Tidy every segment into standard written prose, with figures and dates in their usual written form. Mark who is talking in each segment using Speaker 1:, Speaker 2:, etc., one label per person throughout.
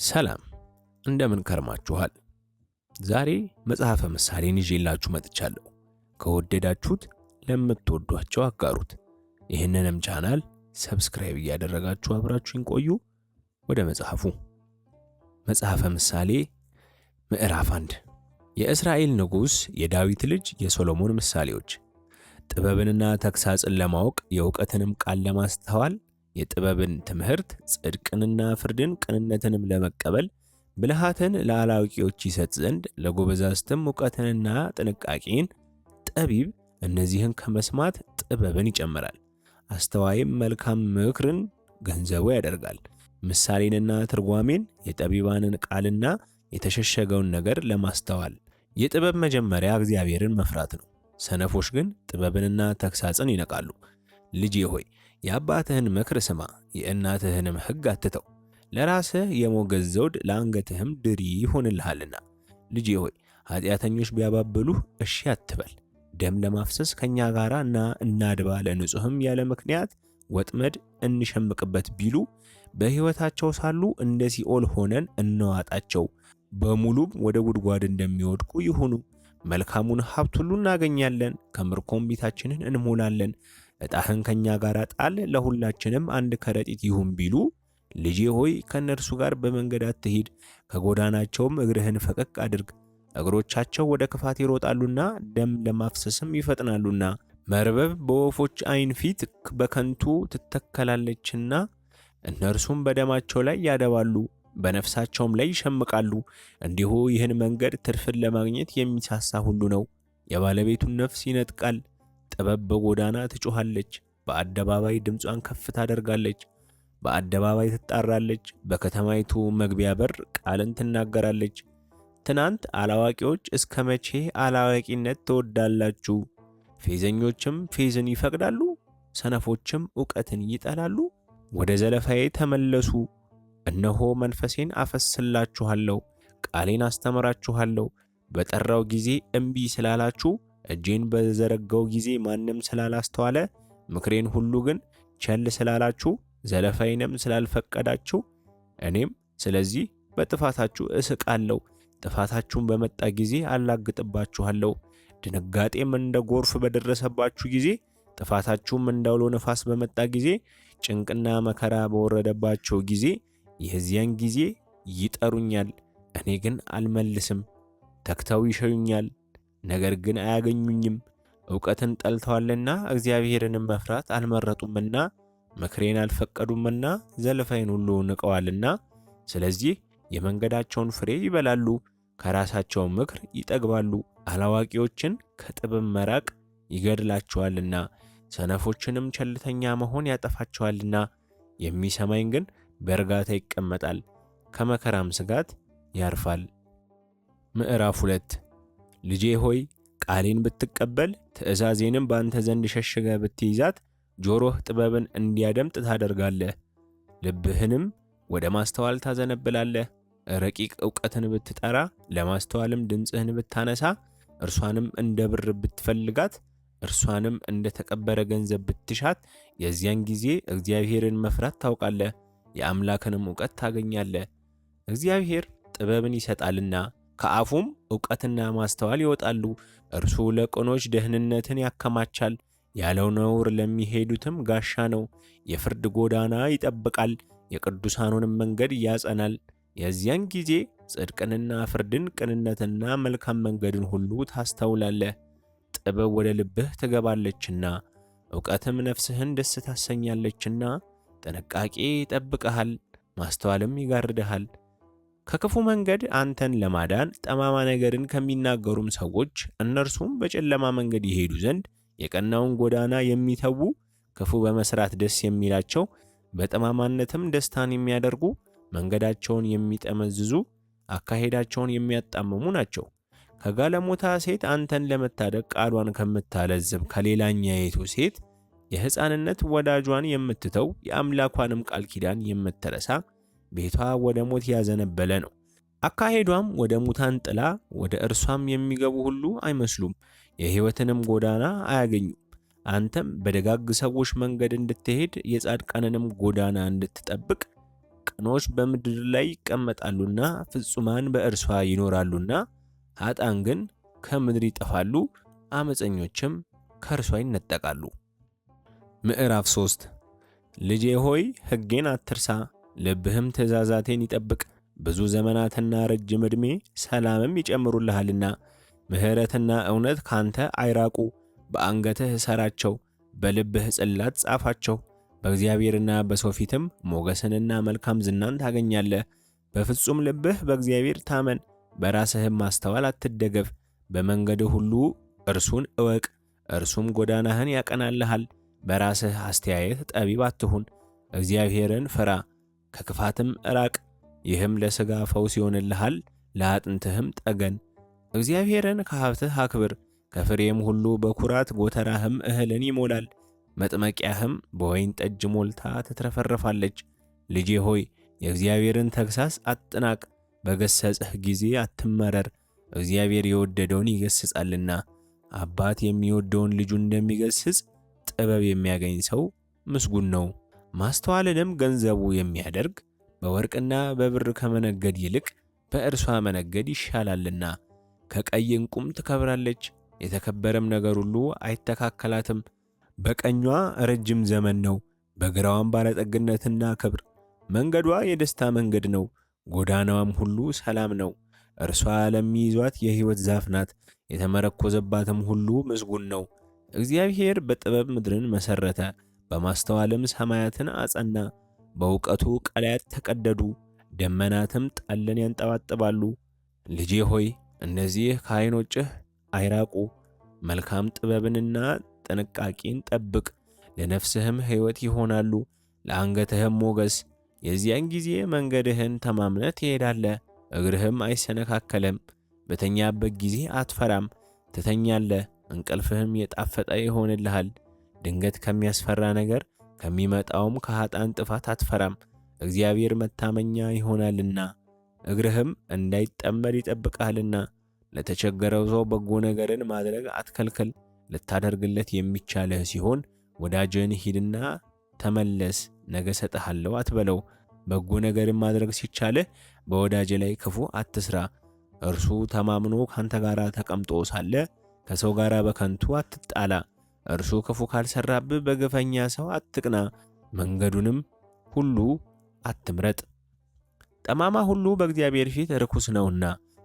Speaker 1: ሰላም እንደምን ከርማችኋል? ዛሬ መጽሐፈ ምሳሌን ይዤላችሁ መጥቻለሁ። ከወደዳችሁት ለምትወዷቸው አጋሩት። ይህንንም ቻናል ሰብስክራይብ እያደረጋችሁ አብራችሁን ቆዩ። ወደ መጽሐፈ ምሳሌ ምዕራፍ 1 የእስራኤል ንጉሥ የዳዊት ልጅ የሶሎሞን ምሳሌዎች። ጥበብንና ተግሣጽን ለማወቅ የእውቀትንም ቃል ለማስተዋል የጥበብን ትምህርት ጽድቅንና ፍርድን ቅንነትንም ለመቀበል ብልሃትን ለአላዋቂዎች ይሰጥ ዘንድ ለጎበዛዝትም እውቀትንና ጥንቃቄን ጠቢብ እነዚህን ከመስማት ጥበብን ይጨምራል። አስተዋይም መልካም ምክርን ገንዘቡ ያደርጋል። ምሳሌንና ትርጓሜን የጠቢባንን ቃልና የተሸሸገውን ነገር ለማስተዋል። የጥበብ መጀመሪያ እግዚአብሔርን መፍራት ነው። ሰነፎች ግን ጥበብንና ተግሣጽን ይነቃሉ። ልጄ ሆይ የአባትህን ምክር ስማ፣ የእናትህንም ሕግ አትተው። ለራስህ የሞገስ ዘውድ ለአንገትህም ድሪ ይሆንልሃልና። ልጄ ሆይ ኃጢአተኞች ቢያባብሉህ እሺ አትበል። ደም ለማፍሰስ ከእኛ ጋር እናድባ፣ ለንጹሕም ያለ ምክንያት ወጥመድ እንሸምቅበት ቢሉ በሕይወታቸው ሳሉ እንደ ሲኦል ሆነን እንዋጣቸው፣ በሙሉም ወደ ጉድጓድ እንደሚወድቁ ይሁኑ። መልካሙን ሀብት ሁሉ እናገኛለን፣ ከምርኮም ቤታችንን እንሞላለን። ዕጣህን ከእኛ ጋር ጣል፣ ለሁላችንም አንድ ከረጢት ይሁን ቢሉ፣ ልጄ ሆይ ከእነርሱ ጋር በመንገድ አትሂድ፣ ከጎዳናቸውም እግርህን ፈቀቅ አድርግ። እግሮቻቸው ወደ ክፋት ይሮጣሉና ደም ለማፍሰስም ይፈጥናሉና። መርበብ በወፎች ዓይን ፊት በከንቱ ትተከላለችና እነርሱም በደማቸው ላይ ያደባሉ፣ በነፍሳቸውም ላይ ይሸምቃሉ። እንዲሁ ይህን መንገድ ትርፍን ለማግኘት የሚሳሳ ሁሉ ነው። የባለቤቱን ነፍስ ይነጥቃል። ጥበብ በጎዳና ትጮኻለች፣ በአደባባይ ድምጿን ከፍ ታደርጋለች። በአደባባይ ትጣራለች፣ በከተማይቱ መግቢያ በር ቃልን ትናገራለች። ትናንት አላዋቂዎች እስከ መቼ አላዋቂነት ትወዳላችሁ? ፌዘኞችም ፌዝን ይፈቅዳሉ፣ ሰነፎችም ዕውቀትን ይጠላሉ። ወደ ዘለፋዬ ተመለሱ። እነሆ መንፈሴን አፈስላችኋለሁ፣ ቃሌን አስተምራችኋለሁ። በጠራው ጊዜ እምቢ ስላላችሁ፣ እጄን በዘረጋው ጊዜ ማንም ስላላስተዋለ፣ ምክሬን ሁሉ ግን ቸል ስላላችሁ፣ ዘለፋዬንም ስላልፈቀዳችሁ፣ እኔም ስለዚህ በጥፋታችሁ እስቃለሁ። ጥፋታችሁም በመጣ ጊዜ አላግጥባችኋለሁ። ድንጋጤም እንደ ጎርፍ በደረሰባችሁ ጊዜ፣ ጥፋታችሁም እንዳውሎ ነፋስ በመጣ ጊዜ፣ ጭንቅና መከራ በወረደባቸው ጊዜ፣ የዚያን ጊዜ ይጠሩኛል፣ እኔ ግን አልመልስም። ተግተው ይሸዩኛል፣ ነገር ግን አያገኙኝም። ዕውቀትን ጠልተዋልና እግዚአብሔርንም መፍራት አልመረጡምና፣ ምክሬን አልፈቀዱምና፣ ዘለፋዬን ሁሉ ንቀዋልና። ስለዚህ የመንገዳቸውን ፍሬ ይበላሉ፣ ከራሳቸው ምክር ይጠግባሉ። አላዋቂዎችን ከጥበብ መራቅ ይገድላቸዋልና፣ ሰነፎችንም ቸልተኛ መሆን ያጠፋቸዋልና። የሚሰማኝ ግን በእርጋታ ይቀመጣል፣ ከመከራም ስጋት ያርፋል። ምዕራፍ 2 ልጄ ሆይ ቃሌን ብትቀበል፣ ትእዛዜንም በአንተ ዘንድ ሸሽገ ብትይዛት፣ ጆሮህ ጥበብን እንዲያደምጥ ታደርጋለህ፣ ልብህንም ወደ ማስተዋል ታዘነብላለህ። ረቂቅ ዕውቀትን ብትጠራ፣ ለማስተዋልም ድምፅህን ብታነሳ፣ እርሷንም እንደ ብር ብትፈልጋት፣ እርሷንም እንደ ተቀበረ ገንዘብ ብትሻት፣ የዚያን ጊዜ እግዚአብሔርን መፍራት ታውቃለህ፣ የአምላክንም ዕውቀት ታገኛለህ። እግዚአብሔር ጥበብን ይሰጣልና ከአፉም ዕውቀትና ማስተዋል ይወጣሉ። እርሱ ለቅኖች ደህንነትን ያከማቻል፣ ያለ ነውር ለሚሄዱትም ጋሻ ነው። የፍርድ ጎዳና ይጠብቃል፣ የቅዱሳኑንም መንገድ ያጸናል። የዚያን ጊዜ ጽድቅንና ፍርድን ቅንነትና መልካም መንገድን ሁሉ ታስተውላለህ። ጥበብ ወደ ልብህ ትገባለችና ዕውቀትም ነፍስህን ደስ ታሰኛለችና። ጥንቃቄ ይጠብቅሃል፣ ማስተዋልም ይጋርድሃል። ከክፉ መንገድ አንተን ለማዳን ጠማማ ነገርን ከሚናገሩም ሰዎች፣ እነርሱም በጨለማ መንገድ ይሄዱ ዘንድ የቀናውን ጎዳና የሚተዉ፣ ክፉ በመስራት ደስ የሚላቸው፣ በጠማማነትም ደስታን የሚያደርጉ፣ መንገዳቸውን የሚጠመዝዙ፣ አካሄዳቸውን የሚያጣምሙ ናቸው። ከጋለሞታ ሴት አንተን ለመታደግ ቃሏን ከምታለዝብ ከሌላኛይቱ ሴት፣ የሕፃንነት ወዳጇን የምትተው የአምላኳንም ቃል ኪዳን የምትረሳ፣ ቤቷ ወደ ሞት ያዘነበለ ነው። አካሄዷም ወደ ሙታን ጥላ፣ ወደ እርሷም የሚገቡ ሁሉ አይመስሉም፣ የሕይወትንም ጎዳና አያገኙም። አንተም በደጋግ ሰዎች መንገድ እንድትሄድ የጻድቃንንም ጎዳና እንድትጠብቅ ቅኖች በምድር ላይ ይቀመጣሉና ፍጹማን በእርሷ ይኖራሉና። ኃጥአን ግን ከምድር ይጠፋሉ፣ ዓመፀኞችም ከእርሷ ይነጠቃሉ። ምዕራፍ 3 ልጄ ሆይ ሕጌን አትርሳ፣ ልብህም ትእዛዛቴን ይጠብቅ። ብዙ ዘመናትና ረጅም ዕድሜ ሰላምም ይጨምሩልሃልና። ምሕረትና እውነት ካንተ አይራቁ፣ በአንገትህ እሰራቸው፣ በልብህ ጽላት ጻፋቸው። በእግዚአብሔርና በሰው ፊትም ሞገስንና መልካም ዝናን ታገኛለህ። በፍጹም ልብህ በእግዚአብሔር ታመን፣ በራስህም ማስተዋል አትደገፍ። በመንገድህ ሁሉ እርሱን እወቅ፣ እርሱም ጎዳናህን ያቀናልሃል። በራስህ አስተያየት ጠቢብ አትሁን። እግዚአብሔርን ፍራ፣ ከክፋትም እራቅ። ይህም ለሥጋ ፈውስ ይሆንልሃል፣ ለአጥንትህም ጠገን። እግዚአብሔርን ከሀብትህ አክብር፣ ከፍሬም ሁሉ በኩራት ጎተራህም እህልን ይሞላል። መጥመቂያህም በወይን ጠጅ ሞልታ ትትረፈረፋለች። ልጄ ሆይ የእግዚአብሔርን ተግሣጽ አትናቅ፣ በገሠጸህ ጊዜ አትመረር። እግዚአብሔር የወደደውን ይገሥጻልና፣ አባት የሚወደውን ልጁን እንደሚገሥጽ ጥበብ የሚያገኝ ሰው ምስጉን ነው። ማስተዋልንም ገንዘቡ የሚያደርግ በወርቅና በብር ከመነገድ ይልቅ በእርሷ መነገድ ይሻላልና። ከቀይ ዕንቁም ትከብራለች፣ የተከበረም ነገር ሁሉ አይተካከላትም። በቀኟ ረጅም ዘመን ነው፣ በግራዋም ባለጠግነትና ክብር። መንገዷ የደስታ መንገድ ነው፣ ጎዳናዋም ሁሉ ሰላም ነው። እርሷ ለሚይዟት የሕይወት ዛፍ ናት፣ የተመረኮዘባትም ሁሉ ምስጉን ነው። እግዚአብሔር በጥበብ ምድርን መሠረተ፣ በማስተዋልም ሰማያትን አጸና። በእውቀቱ ቀላያት ተቀደዱ፣ ደመናትም ጠልን ያንጠባጥባሉ። ልጄ ሆይ እነዚህ ከዓይኖችህ አይራቁ። መልካም ጥበብንና ጥንቃቄን ጠብቅ፣ ለነፍስህም ሕይወት ይሆናሉ፣ ለአንገትህም ሞገስ። የዚያን ጊዜ መንገድህን ተማምነህ ትሄዳለህ፣ እግርህም አይሰነካከለም። በተኛበት ጊዜ አትፈራም፣ ትተኛለህ፣ እንቅልፍህም የጣፈጠ ይሆንልሃል። ድንገት ከሚያስፈራ ነገር ከሚመጣውም ከኃጥአን ጥፋት አትፈራም፣ እግዚአብሔር መታመኛ ይሆናልና እግርህም እንዳይጠመድ ይጠብቅሃልና። ለተቸገረው ሰው በጎ ነገርን ማድረግ አትከልክል። ልታደርግለት የሚቻልህ ሲሆን ወዳጅህን ሂድና ተመለስ፣ ነገ እሰጥሃለሁ አትበለው። በጎ ነገርን ማድረግ ሲቻልህ በወዳጅ ላይ ክፉ አትስራ። እርሱ ተማምኖ ካንተ ጋር ተቀምጦ ሳለ ከሰው ጋር በከንቱ አትጣላ። እርሱ ክፉ ካልሰራብህ በግፈኛ ሰው አትቅና፣ መንገዱንም ሁሉ አትምረጥ። ጠማማ ሁሉ በእግዚአብሔር ፊት ርኩስ ነውና፣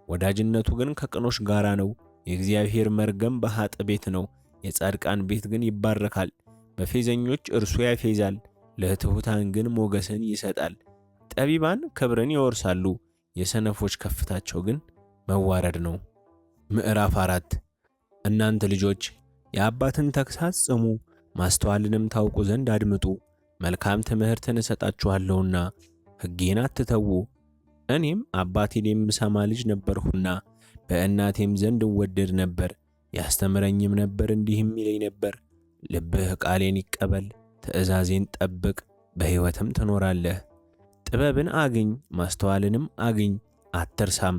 Speaker 1: ወዳጅነቱ ግን ከቅኖች ጋር ነው። የእግዚአብሔር መርገም በኃጥእ ቤት ነው፣ የጻድቃን ቤት ግን ይባረካል። በፌዘኞች እርሱ ያፌዛል፣ ለትሑታን ግን ሞገስን ይሰጣል። ጠቢባን ክብርን ይወርሳሉ፣ የሰነፎች ከፍታቸው ግን መዋረድ ነው። ምዕራፍ 4 እናንተ ልጆች የአባትን ተግሣጽ ጽሙ፣ ማስተዋልንም ታውቁ ዘንድ አድምጡ። መልካም ትምህርትን እሰጣችኋለሁና ሕጌን አትተዉ። እኔም አባቴን የምሰማ ልጅ ነበርሁና በእናቴም ዘንድ እወደድ ነበር። ያስተምረኝም ነበር፣ እንዲህም ይለኝ ነበር፣ ልብህ ቃሌን ይቀበል፣ ትእዛዜን ጠብቅ፣ በሕይወትም ትኖራለህ። ጥበብን አግኝ፣ ማስተዋልንም አግኝ፣ አትርሳም።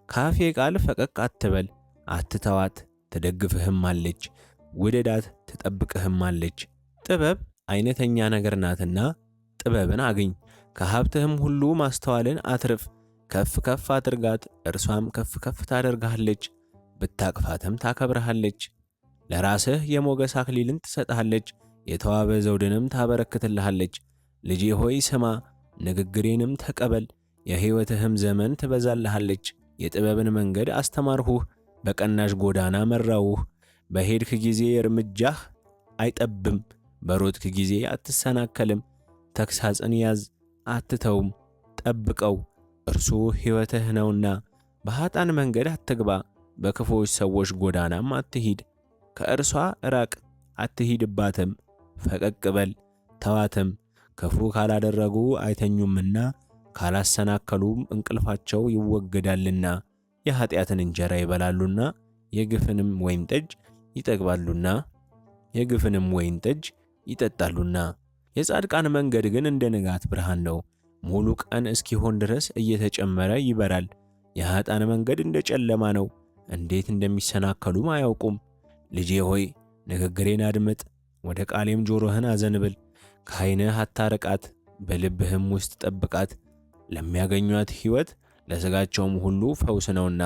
Speaker 1: ከአፌ ቃል ፈቀቅ አትበል፣ አትተዋት፣ ትደግፍህም አለች፣ ውደዳት፣ ትጠብቅህም አለች። ጥበብ አይነተኛ ነገር ናትና ጥበብን አግኝ። ከሀብትህም ሁሉ ማስተዋልን አትርፍ። ከፍ ከፍ አድርጋት፣ እርሷም ከፍ ከፍ ታደርግሃለች፣ ብታቅፋትም ታከብርሃለች። ለራስህ የሞገስ አክሊልን ትሰጥሃለች፣ የተዋበ ዘውድንም ታበረክትልሃለች። ልጄ ሆይ ስማ፣ ንግግሬንም ተቀበል፣ የሕይወትህም ዘመን ትበዛልሃለች። የጥበብን መንገድ አስተማርሁህ፣ በቀናሽ ጎዳና መራውህ። በሄድክ ጊዜ እርምጃህ አይጠብም፣ በሮጥክ ጊዜ አትሰናከልም። ተግሣጽን ያዝ፣ አትተውም፣ ጠብቀው፣ እርሱ ሕይወትህ ነውና። በኃጥአን መንገድ አትግባ፣ በክፉዎች ሰዎች ጎዳናም አትሂድ። ከእርሷ ራቅ፣ አትሂድባትም። ፈቀቅ በል፣ ተዋትም። ክፉ ካላደረጉ አይተኙምና ካላሰናከሉም እንቅልፋቸው ይወገዳልና። የኃጢአትን እንጀራ ይበላሉና የግፍንም ወይን ጠጅ ይጠግባሉና የግፍንም ወይን ጠጅ ይጠጣሉና። የጻድቃን መንገድ ግን እንደ ንጋት ብርሃን ነው፣ ሙሉ ቀን እስኪሆን ድረስ እየተጨመረ ይበራል። የኃጥአን መንገድ እንደ ጨለማ ነው፣ እንዴት እንደሚሰናከሉም አያውቁም። ልጄ ሆይ ንግግሬን አድምጥ፣ ወደ ቃሌም ጆሮህን አዘንብል። ከዓይንህ አታርቃት፣ በልብህም ውስጥ ጠብቃት። ለሚያገኟት ሕይወት ለሥጋቸውም ሁሉ ፈውስ ነውና።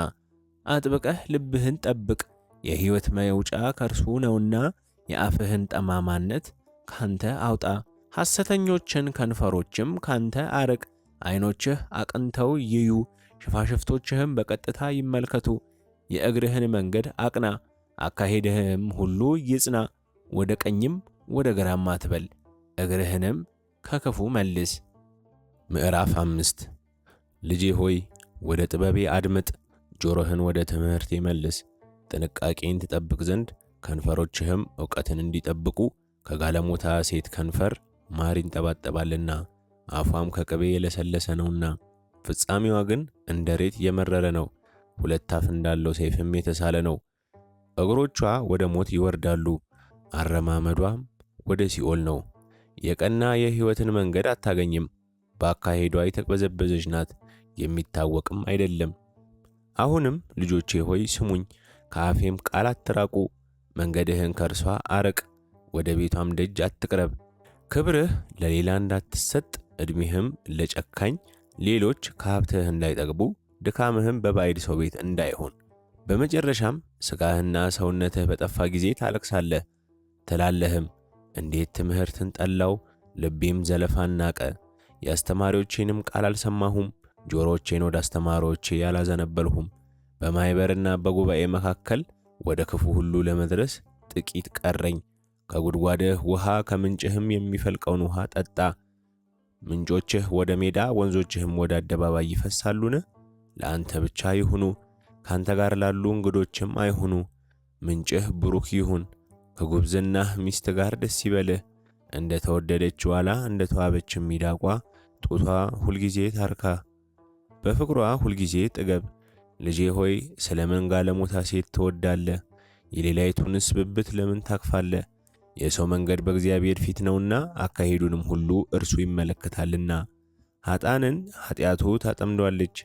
Speaker 1: አጥብቀህ ልብህን ጠብቅ፣ የሕይወት መውጫ ከእርሱ ነውና። የአፍህን ጠማማነት ካንተ አውጣ፣ ሐሰተኞችን ከንፈሮችም ካንተ አርቅ። ዐይኖችህ አቅንተው ይዩ፣ ሽፋሽፍቶችህም በቀጥታ ይመልከቱ። የእግርህን መንገድ አቅና፣ አካሄድህም ሁሉ ይጽና። ወደ ቀኝም ወደ ግራም አትበል፣ እግርህንም ከክፉ መልስ። ምዕራፍ 5 ልጄ ሆይ ወደ ጥበቤ አድምጥ፣ ጆሮህን ወደ ትምህርቴ መልስ። ጥንቃቄን ትጠብቅ ዘንድ ከንፈሮችህም ዕውቀትን እንዲጠብቁ። ከጋለሞታ ሴት ከንፈር ማር ይንጠባጠባልና፣ አፏም ከቅቤ የለሰለሰ ነውና። ፍጻሜዋ ግን እንደ ሬት የመረረ ነው፣ ሁለት አፍ እንዳለው ሰይፍም የተሳለ ነው። እግሮቿ ወደ ሞት ይወርዳሉ፣ አረማመዷም ወደ ሲኦል ነው። የቀና የሕይወትን መንገድ አታገኝም፣ በአካሄዷ የተቅበዘበዘች ናት፣ የሚታወቅም አይደለም። አሁንም ልጆቼ ሆይ ስሙኝ፣ ከአፌም ቃል አትራቁ። መንገድህን ከእርሷ አርቅ፣ ወደ ቤቷም ደጅ አትቅረብ። ክብርህ ለሌላ እንዳትሰጥ፣ ዕድሜህም ለጨካኝ ሌሎች ከሀብትህ እንዳይጠግቡ፣ ድካምህም በባዕድ ሰው ቤት እንዳይሆን። በመጨረሻም ሥጋህና ሰውነትህ በጠፋ ጊዜ ታለቅሳለህ ትላለህም፣ እንዴት ትምህርትን ጠላው፣ ልቤም ዘለፋን ናቀ። የአስተማሪዎቼንም ቃል አልሰማሁም፣ ጆሮቼን ወደ አስተማሪዎቼ ያላዘነበልሁም። በማኅበርና በጉባኤ መካከል ወደ ክፉ ሁሉ ለመድረስ ጥቂት ቀረኝ። ከጉድጓድህ ውሃ ከምንጭህም የሚፈልቀውን ውሃ ጠጣ። ምንጮችህ ወደ ሜዳ ወንዞችህም ወደ አደባባይ ይፈሳሉን? ለአንተ ብቻ ይሁኑ፣ ካንተ ጋር ላሉ እንግዶችም አይሁኑ። ምንጭህ ብሩክ ይሁን፣ ከጉብዝናህ ሚስት ጋር ደስ ይበልህ። እንደ ተወደደች ዋላ እንደ ተዋበችም ሚዳቋ ጡቷ ሁልጊዜ ታርካ፣ በፍቅሯ ሁልጊዜ ጥገብ። ልጄ ሆይ ስለምን ጋለሞታ ሴት ትወዳለህ? የሌላይቱንስ ብብት ለምን ታቅፋለህ? የሰው መንገድ በእግዚአብሔር ፊት ነውና አካሄዱንም ሁሉ እርሱ ይመለከታልና። ኃጥአንን ኃጢአቱ ታጠምዷለች፣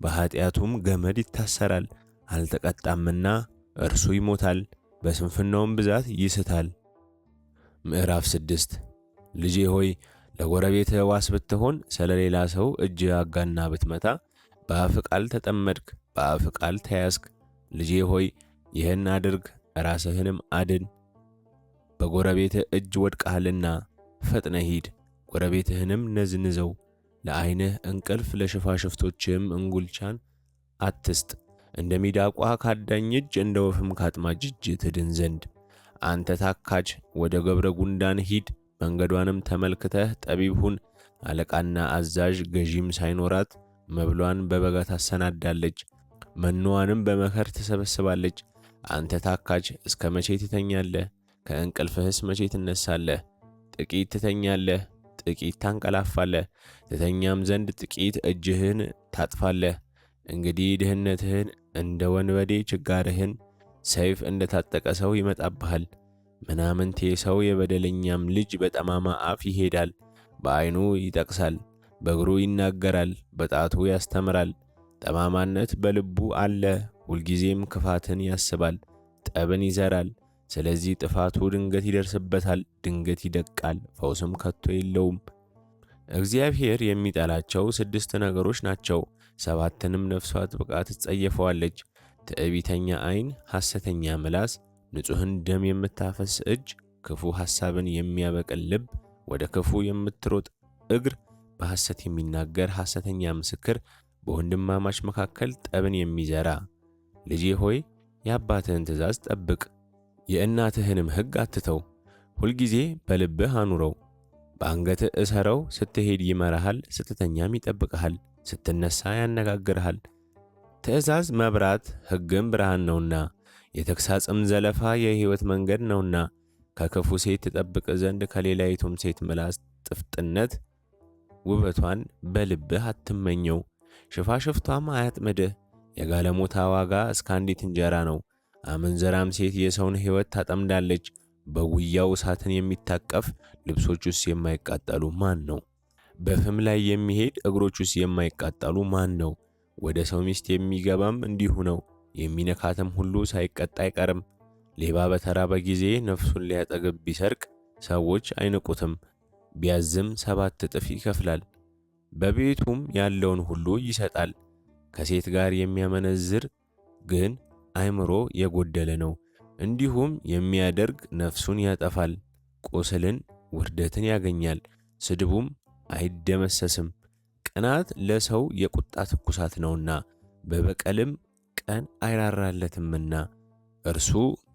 Speaker 1: በኃጢአቱም ገመድ ይታሰራል። አልተቀጣምና እርሱ ይሞታል፣ በስንፍናውም ብዛት ይስታል። ምዕራፍ 6 ልጄ ሆይ ለጎረቤትህ ዋስ ብትሆን፣ ስለ ሌላ ሰው እጅ አጋና ብትመታ፣ በአፍ ቃል ተጠመድክ፣ በአፍ ቃል ተያዝክ። ልጄ ሆይ ይህን አድርግ፣ ራስህንም አድን። በጎረቤትህ እጅ ወድቀሃልና ፈጥነህ ሂድ፣ ጎረቤትህንም ነዝንዘው። ለዓይንህ እንቅልፍ ለሽፋሽፍቶችህም እንጉልቻን አትስጥ። እንደ ሚዳቋ ካዳኝ እጅ እንደ ወፍም ካጥማጅ እጅ ትድን ዘንድ። አንተ ታካች ወደ ገብረ ጉንዳን ሂድ፣ መንገዷንም ተመልክተህ ጠቢብ ሁን። አለቃና አዛዥ ገዢም ሳይኖራት መብሏን በበጋ ታሰናዳለች፣ መኖዋንም በመከር ትሰበስባለች። አንተ ታካች እስከ መቼ ትተኛለህ? ከእንቅልፍህስ መቼ ትነሳለህ? ጥቂት ትተኛለህ፣ ጥቂት ታንቀላፋለህ፣ ትተኛም ዘንድ ጥቂት እጅህን ታጥፋለህ። እንግዲህ ድህነትህን እንደ ወንበዴ፣ ችጋርህን ሰይፍ እንደ ታጠቀ ሰው ይመጣብሃል። ምናምንቴ ሰው የበደለኛም ልጅ በጠማማ አፍ ይሄዳል። በዓይኑ ይጠቅሳል፣ በእግሩ ይናገራል፣ በጣቱ ያስተምራል። ጠማማነት በልቡ አለ፣ ሁልጊዜም ክፋትን ያስባል። ጠብን ይዘራል፣ ስለዚህ ጥፋቱ ድንገት ይደርስበታል። ድንገት ይደቃል፣ ፈውስም ከቶ የለውም። እግዚአብሔር የሚጠላቸው 6 ነገሮች ናቸው፣ 7ንም ነፍሱ አጥብቃ ትጸየፈዋለች። ትዕቢተኛ ዓይን፣ ሐሰተኛ ምላስ፣ ንጹሕን ደም የምታፈስ እጅ፣ ክፉ ሐሳብን የሚያበቅል ልብ፣ ወደ ክፉ የምትሮጥ እግር፣ በሐሰት የሚናገር ሐሰተኛ ምስክር፣ በወንድማማች መካከል ጠብን የሚዘራ። ልጄ ሆይ የአባትህን ትእዛዝ ጠብቅ፣ የእናትህንም ሕግ አትተው። ሁልጊዜ በልብህ አኑረው፣ በአንገትህ እሰረው። ስትሄድ ይመራሃል፣ ስትተኛም ይጠብቅሃል፣ ስትነሣ ያነጋግርሃል። ትእዛዝ መብራት ሕግም ብርሃን ነውና፣ የተግሣጽም ዘለፋ የሕይወት መንገድ ነውና። ከክፉ ሴት ትጠብቅ ዘንድ ከሌላይቱም ሴት ምላስ ጥፍጥነት ውበቷን በልብህ አትመኘው። ሽፋሽፍቷም አያጥምድህ። የጋለሞታ ዋጋ እስከ አንዲት እንጀራ ነው። አመንዘራም ሴት የሰውን ሕይወት ታጠምዳለች። በጉያው እሳትን የሚታቀፍ ልብሶቹስ የማይቃጠሉ ማን ነው? በፍም ላይ የሚሄድ እግሮቹስ የማይቃጠሉ ማን ነው? ወደ ሰው ሚስት የሚገባም እንዲሁ ነው። የሚነካትም ሁሉ ሳይቀጣ አይቀርም። ሌባ በተራበ ጊዜ ነፍሱን ሊያጠግብ ቢሰርቅ ሰዎች አይንቁትም። ቢያዝም 7 እጥፍ ይከፍላል። በቤቱም ያለውን ሁሉ ይሰጣል። ከሴት ጋር የሚያመነዝር ግን አእምሮ የጎደለ ነው። እንዲሁም የሚያደርግ ነፍሱን ያጠፋል። ቁስልን፣ ውርደትን ያገኛል፣ ስድቡም አይደመሰስም። ቅናት ለሰው የቁጣ ትኩሳት ነውና በበቀልም ቀን አይራራለትምና። እርሱ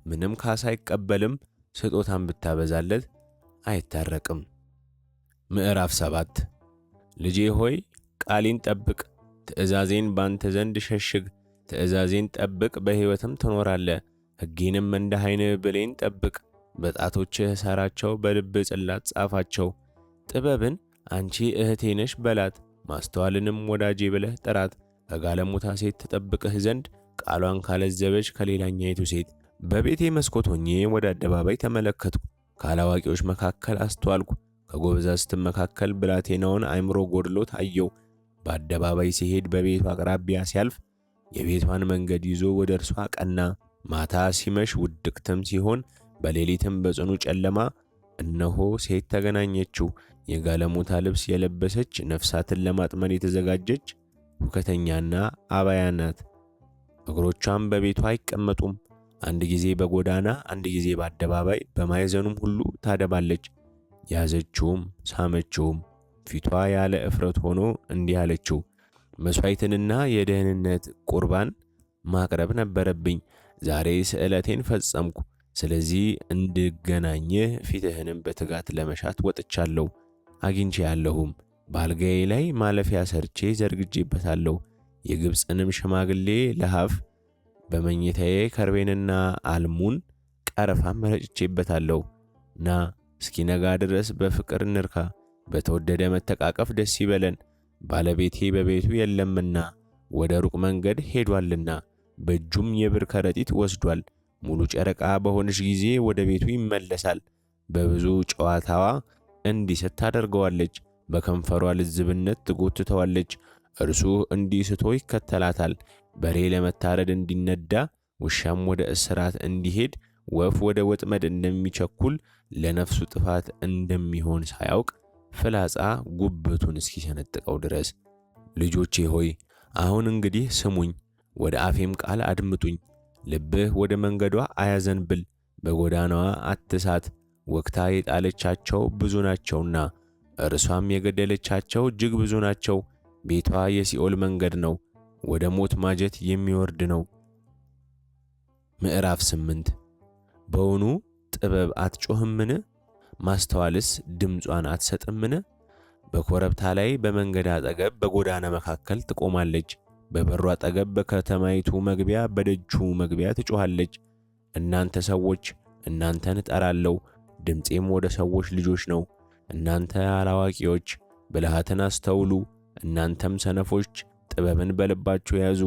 Speaker 1: ምንም ካሳ አይቀበልም፣ ስጦታን ብታበዛለት አይታረቅም። ምዕራፍ 7 ልጄ ሆይ ቃሌን ጠብቅ፣ ትእዛዜን ባንተ ዘንድ ሸሽግ። ትእዛዜን ጠብቅ፣ በሕይወትም ትኖራለህ። ሕጌንም እንደ ዓይንህ ብሌን ጠብቅ። በጣቶችህ እሰራቸው፣ በልብህ ጽላት ጻፋቸው። ጥበብን አንቺ እህቴ ነሽ በላት፣ ማስተዋልንም ወዳጄ ብለህ ጥራት። ከጋለሞታ ሴት ትጠብቅህ ዘንድ ቃሏን ካለዘበች ከሌላኛይቱ ሴት። በቤቴ መስኮት ሆኜ ወደ አደባባይ ተመለከትኩ፣ ካላዋቂዎች መካከል አስተዋልኩ። ከጎበዛዝትም መካከል ብላቴናውን አእምሮ ጎድሎት አየው። በአደባባይ ሲሄድ በቤቱ አቅራቢያ ሲያልፍ የቤቷን መንገድ ይዞ ወደ እርሷ ቀና። ማታ ሲመሽ ውድቅትም ሲሆን በሌሊትም በጽኑ ጨለማ እነሆ ሴት ተገናኘችው። የጋለሞታ ልብስ የለበሰች ነፍሳትን ለማጥመድ የተዘጋጀች ሁከተኛና አባያ ናት። እግሮቿም በቤቷ አይቀመጡም። አንድ ጊዜ በጎዳና አንድ ጊዜ በአደባባይ በማዕዘኑም ሁሉ ታደባለች። ያዘችውም ሳመችውም። ፊቷ ያለ እፍረት ሆኖ እንዲህ አለችው፣ መሥዋዕትንና የደህንነት ቁርባን ማቅረብ ነበረብኝ። ዛሬ ስዕለቴን ፈጸምኩ። ስለዚህ እንድገናኝህ ፊትህንም በትጋት ለመሻት ወጥቻለሁ። አግኝቼአለሁም። በአልጋዬ ላይ ማለፊያ ሰርቼ ዘርግቼበታለሁ። የግብፅንም ሽማግሌ ለሐፍ በመኝታዬ ከርቤንና አልሙን ቀረፋም ረጭቼበታለሁ። ና እስኪነጋ ድረስ በፍቅር እንርካ፣ በተወደደ መተቃቀፍ ደስ ይበለን። ባለቤቴ በቤቱ የለምና ወደ ሩቅ መንገድ ሄዷልና፣ በእጁም የብር ከረጢት ወስዷል። ሙሉ ጨረቃ በሆነች ጊዜ ወደ ቤቱ ይመለሳል። በብዙ ጨዋታዋ እንዲስት ታደርገዋለች፣ በከንፈሯ ልዝብነት ትጎትተዋለች። እርሱ እንዲስቶ ይከተላታል። በሬ ለመታረድ እንዲነዳ፣ ውሻም ወደ እስራት እንዲሄድ፣ ወፍ ወደ ወጥመድ እንደሚቸኩል፣ ለነፍሱ ጥፋት እንደሚሆን ሳያውቅ ፍላጻ ጉበቱን እስኪሰነጥቀው ድረስ። ልጆቼ ሆይ አሁን እንግዲህ ስሙኝ፣ ወደ አፌም ቃል አድምጡኝ። ልብህ ወደ መንገዷ አያዘንብል፣ በጎዳናዋ አትሳት። ወግታ የጣለቻቸው ብዙ ናቸውና እርሷም የገደለቻቸው እጅግ ብዙ ናቸው። ቤቷ የሲኦል መንገድ ነው፣ ወደ ሞት ማጀት የሚወርድ ነው። ምዕራፍ 8 በውኑ ጥበብ አትጮህምን? ማስተዋልስ ድምጿን አትሰጥምን? በኮረብታ ላይ በመንገድ አጠገብ በጎዳና መካከል ትቆማለች። በበሩ አጠገብ በከተማይቱ መግቢያ በደጁ መግቢያ ትጮኻለች። እናንተ ሰዎች እናንተን እጠራለሁ፣ ድምፄም ወደ ሰዎች ልጆች ነው። እናንተ አላዋቂዎች ብልሃትን አስተውሉ፣ እናንተም ሰነፎች ጥበብን በልባችሁ ያዙ።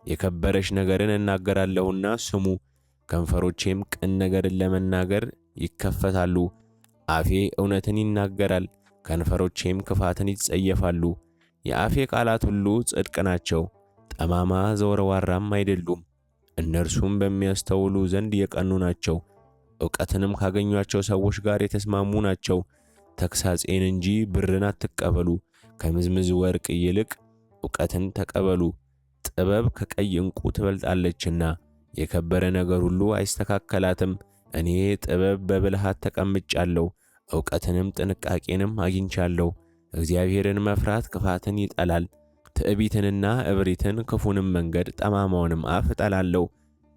Speaker 1: የከበረች ነገርን እናገራለሁና ስሙ፣ ከንፈሮቼም ቅን ነገርን ለመናገር ይከፈታሉ። አፌ እውነትን ይናገራል፣ ከንፈሮቼም ክፋትን ይጸየፋሉ። የአፌ ቃላት ሁሉ ጽድቅ ናቸው፣ ጠማማ ዘወርዋራም አይደሉም። እነርሱም በሚያስተውሉ ዘንድ የቀኑ ናቸው፣ ዕውቀትንም ካገኟቸው ሰዎች ጋር የተስማሙ ናቸው። ተግሣጼን እንጂ ብርን አትቀበሉ፣ ከምዝምዝ ወርቅ ይልቅ ዕውቀትን ተቀበሉ። ጥበብ ከቀይ ዕንቁ ትበልጣለችና የከበረ ነገር ሁሉ አይስተካከላትም። እኔ ጥበብ በብልሃት ተቀምጫለሁ፣ ዕውቀትንም ጥንቃቄንም አግኝቻለሁ። እግዚአብሔርን መፍራት ክፋትን ይጠላል። ትዕቢትንና እብሪትን፣ ክፉንም መንገድ፣ ጠማማውንም አፍ እጠላለሁ።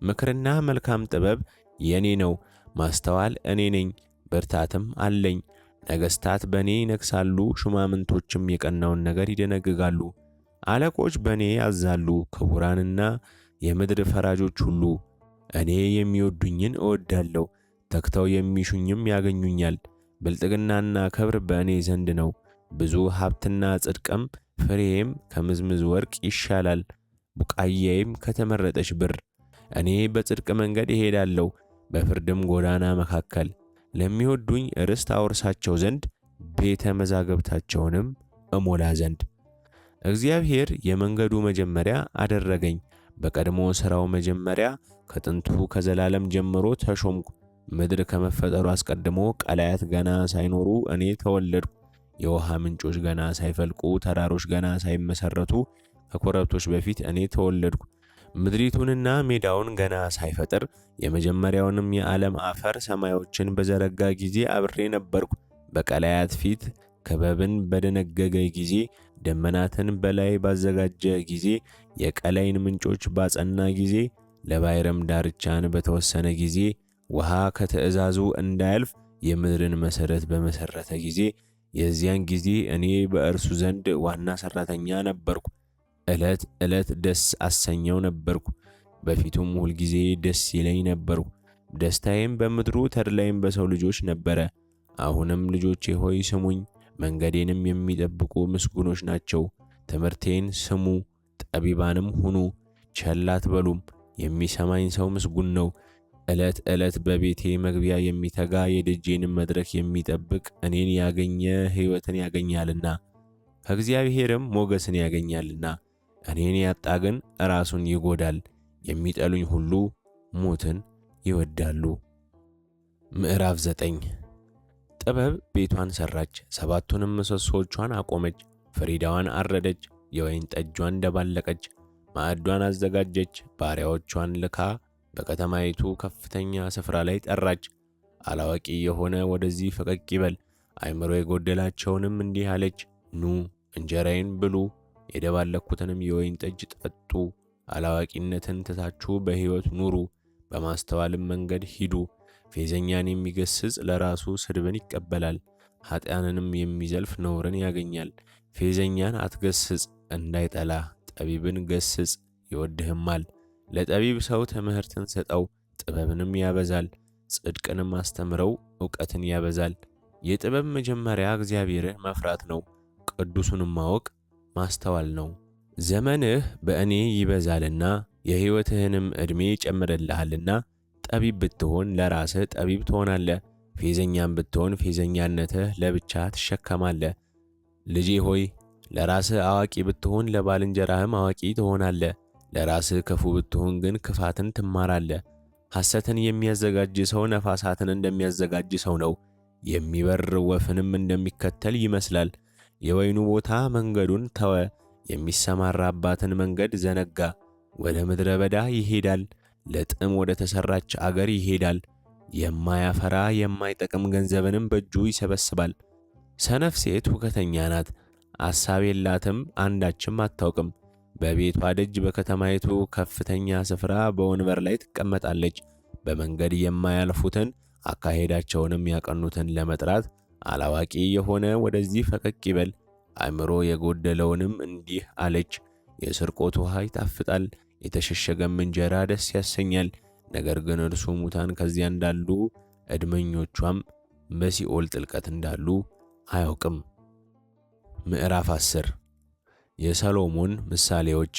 Speaker 1: ምክርና መልካም ጥበብ የኔ ነው፣ ማስተዋል እኔ ነኝ፣ ብርታትም አለኝ። ነገሥታት በእኔ ይነግሣሉ፣ ሹማምንቶችም የቀናውን ነገር ይደነግጋሉ። አለቆች በእኔ ያዛሉ፣ ክቡራንና የምድር ፈራጆች ሁሉ። እኔ የሚወዱኝን እወዳለሁ፣ ተግተው የሚሹኝም ያገኙኛል። ብልጥግናና ክብር በእኔ ዘንድ ነው፣ ብዙ ሀብትና ጽድቅም። ፍሬዬም ከምዝምዝ ወርቅ ይሻላል፣ ቡቃያዬም ከተመረጠች ብር። እኔ በጽድቅ መንገድ እሄዳለሁ፣ በፍርድም ጎዳና መካከል። ለሚወዱኝ ርስት አወርሳቸው ዘንድ ቤተ መዛግብታቸውንም እሞላ ዘንድ። እግዚአብሔር የመንገዱ መጀመሪያ አደረገኝ፣ በቀድሞ ሥራው መጀመሪያ ከጥንቱ ከዘላለም ጀምሮ ተሾምኩ። ምድር ከመፈጠሩ አስቀድሞ ቀላያት ገና ሳይኖሩ እኔ ተወለድኩ። የውሃ ምንጮች ገና ሳይፈልቁ፣ ተራሮች ገና ሳይመሰረቱ፣ ከኮረብቶች በፊት እኔ ተወለድኩ። ምድሪቱንና ሜዳውን ገና ሳይፈጥር፣ የመጀመሪያውንም የዓለም አፈር ሰማዮችን በዘረጋ ጊዜ አብሬ ነበርኩ። በቀላያት ፊት ክበብን በደነገገ ጊዜ፣ ደመናትን በላይ ባዘጋጀ ጊዜ፣ የቀላይን ምንጮች ባጸና ጊዜ፣ ለባሕርም ዳርቻን በተወሰነ ጊዜ፣ ውሃ ከትእዛዙ እንዳያልፍ የምድርን መሠረት በመሠረተ ጊዜ፣ የዚያን ጊዜ እኔ በእርሱ ዘንድ ዋና ሠራተኛ ነበርኩ። ዕለት ዕለት ደስ አሰኘው ነበርኩ፣ በፊቱም ሁልጊዜ ደስ ይለኝ ነበርኩ። ደስታዬም በምድሩ ተድላዬም በሰው ልጆች ነበረ። አሁንም ልጆቼ ሆይ ስሙኝ፣ መንገዴንም የሚጠብቁ ምስጉኖች ናቸው። ትምህርቴን ስሙ፣ ጠቢባንም ሁኑ፣ ቸል አትበሉም። የሚሰማኝ ሰው ምስጉን ነው። ዕለት ዕለት በቤቴ መግቢያ የሚተጋ የደጄንም መድረክ የሚጠብቅ እኔን ያገኘ ሕይወትን ያገኛልና ከእግዚአብሔርም ሞገስን ያገኛልና። እኔን ያጣ ግን ራሱን ይጎዳል። የሚጠሉኝ ሁሉ ሞትን ይወዳሉ። ምዕራፍ 9 ጥበብ ቤቷን ሠራች፣ ሰባቱንም ምሰሶቿን አቆመች፣ ፍሪዳዋን አረደች፣ የወይን ጠጇን ደባለቀች፣ ማዕዷን አዘጋጀች፣ ባሪያዎቿን ልካ በከተማይቱ ከፍተኛ ስፍራ ላይ ጠራች። አላዋቂ የሆነ ወደዚህ ፈቀቅ ይበል፣ አእምሮ የጎደላቸውንም እንዲህ አለች፣ ኑ እንጀራዬን ብሉ፣ የደባለኩትንም የወይን ጠጅ ጠጡ። አላዋቂነትን ትታችሁ በሕይወት ኑሩ፣ በማስተዋልም መንገድ ሂዱ። ፌዘኛን የሚገስጽ ለራሱ ስድብን ይቀበላል፣ ኃጢአንንም የሚዘልፍ ነውርን ያገኛል። ፌዘኛን አትገስጽ እንዳይጠላ፣ ጠቢብን ገስጽ ይወድህማል። ለጠቢብ ሰው ትምህርትን ስጠው፣ ጥበብንም ያበዛል። ጽድቅንም አስተምረው፣ ዕውቀትን ያበዛል። የጥበብ መጀመሪያ እግዚአብሔርን መፍራት ነው፣ ቅዱሱንም ማወቅ ማስተዋል ነው። ዘመንህ በእኔ ይበዛልና የሕይወትህንም ዕድሜ ይጨምርልሃልና። ጠቢብ ብትሆን ለራስህ ጠቢብ ትሆናለህ፣ ፌዘኛም ብትሆን ፌዘኛነትህ ለብቻ ትሸከማለህ። ልጄ ሆይ ለራስህ አዋቂ ብትሆን ለባልንጀራህም አዋቂ ትሆናለህ። ለራስህ ክፉ ብትሆን ግን ክፋትን ትማራለህ። ሐሰትን የሚያዘጋጅ ሰው ነፋሳትን እንደሚያዘጋጅ ሰው ነው፣ የሚበር ወፍንም እንደሚከተል ይመስላል። የወይኑ ቦታ መንገዱን ተወ፣ የሚሰማራባትን መንገድ ዘነጋ። ወደ ምድረ በዳ ይሄዳል፣ ለጥም ወደ ተሠራች አገር ይሄዳል። የማያፈራ የማይጠቅም ገንዘብንም በእጁ ይሰበስባል። ሰነፍ ሴት ሁከተኛ ናት፣ አሳብ የላትም፣ አንዳችም አታውቅም። በቤቷ ደጅ በከተማይቱ ከፍተኛ ስፍራ በወንበር ላይ ትቀመጣለች። በመንገድ የማያልፉትን አካሄዳቸውንም ያቀኑትን ለመጥራት አላዋቂ የሆነ ወደዚህ ፈቀቅ ይበል። አእምሮ የጎደለውንም እንዲህ አለች፣ የስርቆት ውሃ ይጣፍጣል፣ የተሸሸገም እንጀራ ደስ ያሰኛል። ነገር ግን እርሱ ሙታን ከዚያ እንዳሉ ዕድመኞቿም በሲኦል ጥልቀት እንዳሉ አያውቅም። ምዕራፍ 10 የሰሎሞን ምሳሌዎች።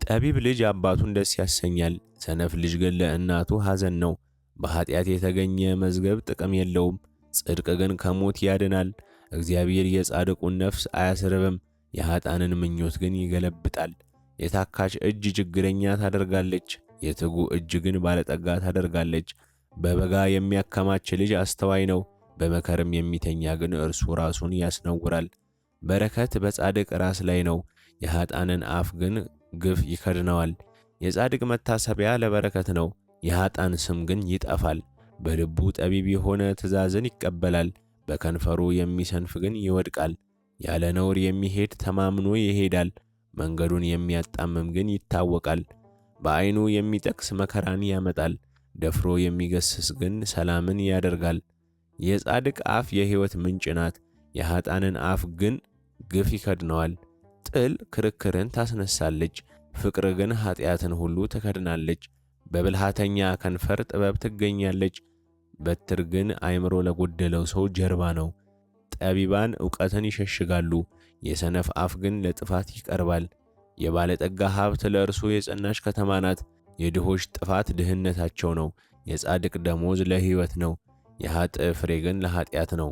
Speaker 1: ጠቢብ ልጅ አባቱን ደስ ያሰኛል፣ ሰነፍ ልጅ ግን ለእናቱ ሐዘን ነው። በኃጢአት የተገኘ መዝገብ ጥቅም የለውም፣ ጽድቅ ግን ከሞት ያድናል። እግዚአብሔር የጻድቁን ነፍስ አያስርብም፣ የኃጥአንን ምኞት ግን ይገለብጣል። የታካች እጅ ችግረኛ ታደርጋለች፣ የትጉ እጅ ግን ባለጠጋ ታደርጋለች። በበጋ የሚያከማች ልጅ አስተዋይ ነው፣ በመከርም የሚተኛ ግን እርሱ ራሱን ያስነውራል። በረከት በጻድቅ ራስ ላይ ነው፣ የኃጥአንን አፍ ግን ግፍ ይከድነዋል። የጻድቅ መታሰቢያ ለበረከት ነው፣ የኃጥአን ስም ግን ይጠፋል። በልቡ ጠቢብ የሆነ ትእዛዝን ይቀበላል፣ በከንፈሩ የሚሰንፍ ግን ይወድቃል። ያለ ነውር የሚሄድ ተማምኖ ይሄዳል፣ መንገዱን የሚያጣምም ግን ይታወቃል። በዓይኑ የሚጠቅስ መከራን ያመጣል፣ ደፍሮ የሚገስስ ግን ሰላምን ያደርጋል። የጻድቅ አፍ የሕይወት ምንጭ ናት፣ የኃጥአንን አፍ ግን ግፍ ይከድነዋል። ጥል ክርክርን ታስነሳለች፣ ፍቅር ግን ኃጢአትን ሁሉ ትከድናለች። በብልሃተኛ ከንፈር ጥበብ ትገኛለች፣ በትር ግን አእምሮ ለጎደለው ሰው ጀርባ ነው። ጠቢባን ዕውቀትን ይሸሽጋሉ፣ የሰነፍ አፍ ግን ለጥፋት ይቀርባል። የባለጠጋ ሀብት ለእርሱ የጸናች ከተማ ናት፣ የድሆች ጥፋት ድህነታቸው ነው። የጻድቅ ደሞዝ ለሕይወት ነው፣ የኃጥእ ፍሬ ግን ለኃጢአት ነው።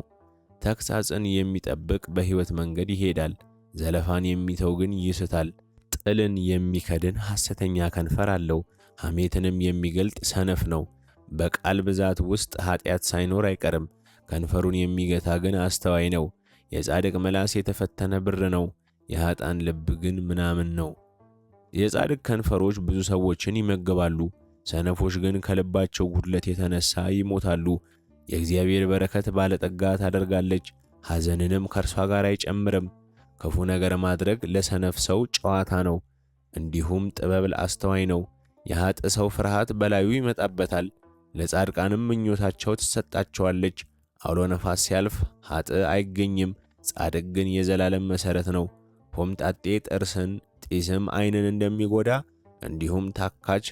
Speaker 1: ተግሣጽን የሚጠብቅ በሕይወት መንገድ ይሄዳል፣ ዘለፋን የሚተው ግን ይስታል። ጥልን የሚከድን ሐሰተኛ ከንፈር አለው፣ ሐሜትንም የሚገልጥ ሰነፍ ነው። በቃል ብዛት ውስጥ ኃጢአት ሳይኖር አይቀርም፣ ከንፈሩን የሚገታ ግን አስተዋይ ነው። የጻድቅ ምላስ የተፈተነ ብር ነው፣ የኃጥአን ልብ ግን ምናምን ነው። የጻድቅ ከንፈሮች ብዙ ሰዎችን ይመግባሉ፣ ሰነፎች ግን ከልባቸው ጉድለት የተነሳ ይሞታሉ። የእግዚአብሔር በረከት ባለጠጋ ታደርጋለች፣ ሐዘንንም ከእርሷ ጋር አይጨምርም። ክፉ ነገር ማድረግ ለሰነፍ ሰው ጨዋታ ነው፣ እንዲሁም ጥበብ ለአስተዋይ ነው። የኃጥእ ሰው ፍርሃት በላዩ ይመጣበታል፣ ለጻድቃንም ምኞታቸው ትሰጣቸዋለች። አውሎ ነፋስ ሲያልፍ ኃጥእ አይገኝም፣ ጻድቅ ግን የዘላለም መሠረት ነው። ሆምጣጤ ጥርስን ጢስም ዓይንን እንደሚጎዳ እንዲሁም ታካች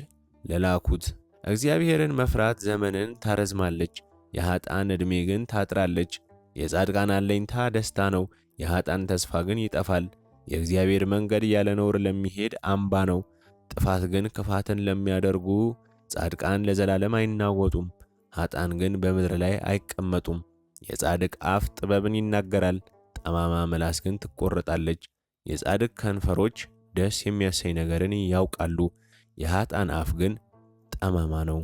Speaker 1: ለላኩት። እግዚአብሔርን መፍራት ዘመንን ታረዝማለች፣ የኃጥአን ዕድሜ ግን ታጥራለች። የጻድቃን አለኝታ ደስታ ነው፣ የኃጥአን ተስፋ ግን ይጠፋል። የእግዚአብሔር መንገድ ያለ ነውር ለሚሄድ አምባ ነው፣ ጥፋት ግን ክፋትን ለሚያደርጉ። ጻድቃን ለዘላለም አይናወጡም፣ ኃጥአን ግን በምድር ላይ አይቀመጡም። የጻድቅ አፍ ጥበብን ይናገራል፣ ጠማማ ምላስ ግን ትቈረጣለች። የጻድቅ ከንፈሮች ደስ የሚያሰኝ ነገርን ያውቃሉ፣ የኃጥአን አፍ ግን ጠማማ ነው።